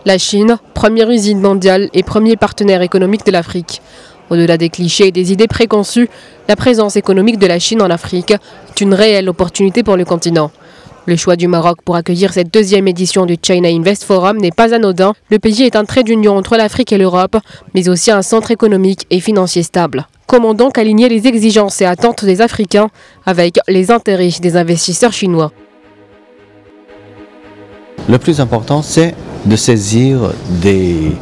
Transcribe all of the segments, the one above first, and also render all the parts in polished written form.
La Chine, première usine mondiale et premier partenaire économique de l'Afrique. Au-delà des clichés et des idées préconçues, la présence économique de la Chine en Afrique est une réelle opportunité pour le continent. Le choix du Maroc pour accueillir cette deuxième édition du China Invest Forum n'est pas anodin. Le pays est un trait d'union entre l'Afrique et l'Europe, mais aussi un centre économique et financier stable. Comment donc aligner les exigences et attentes des Africains avec les intérêts des investisseurs chinois? Le plus important, c'est de saisir des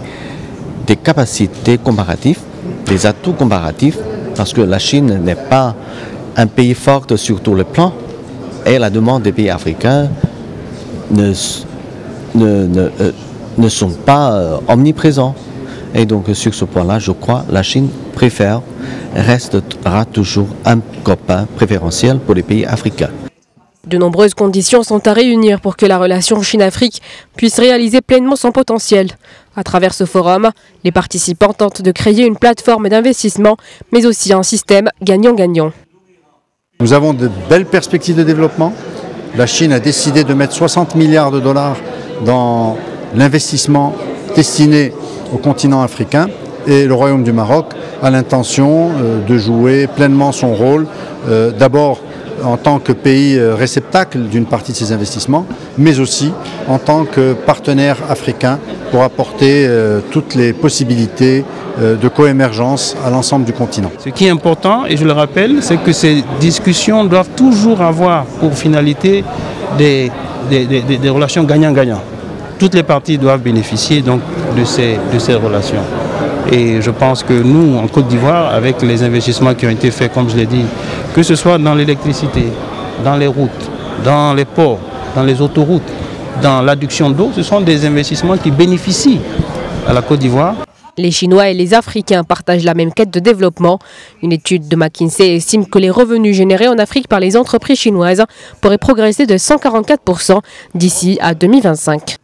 capacités comparatives, des atouts comparatifs, parce que la Chine n'est pas un pays fort sur tous les plans, et la demande des pays africains ne sont pas omniprésents. Et donc sur ce point-là, je crois que la Chine restera toujours un copain préférentiel pour les pays africains. De nombreuses conditions sont à réunir pour que la relation Chine-Afrique puisse réaliser pleinement son potentiel. À travers ce forum, les participants tentent de créer une plateforme d'investissement, mais aussi un système gagnant-gagnant. Nous avons de belles perspectives de développement. La Chine a décidé de mettre 60 milliards de dollars dans l'investissement destiné au continent africain. Et le Royaume du Maroc a l'intention de jouer pleinement son rôle, d'abord en tant que pays réceptacle d'une partie de ces investissements, mais aussi en tant que partenaire africain pour apporter toutes les possibilités de coémergence à l'ensemble du continent. Ce qui est important, et je le rappelle, c'est que ces discussions doivent toujours avoir pour finalité des relations gagnant-gagnant. Toutes les parties doivent bénéficier donc de ces relations. Et je pense que nous, en Côte d'Ivoire, avec les investissements qui ont été faits, comme je l'ai dit, que ce soit dans l'électricité, dans les routes, dans les ports, dans les autoroutes, dans l'adduction d'eau, ce sont des investissements qui bénéficient à la Côte d'Ivoire. Les Chinois et les Africains partagent la même quête de développement. Une étude de McKinsey estime que les revenus générés en Afrique par les entreprises chinoises pourraient progresser de 144% d'ici à 2025.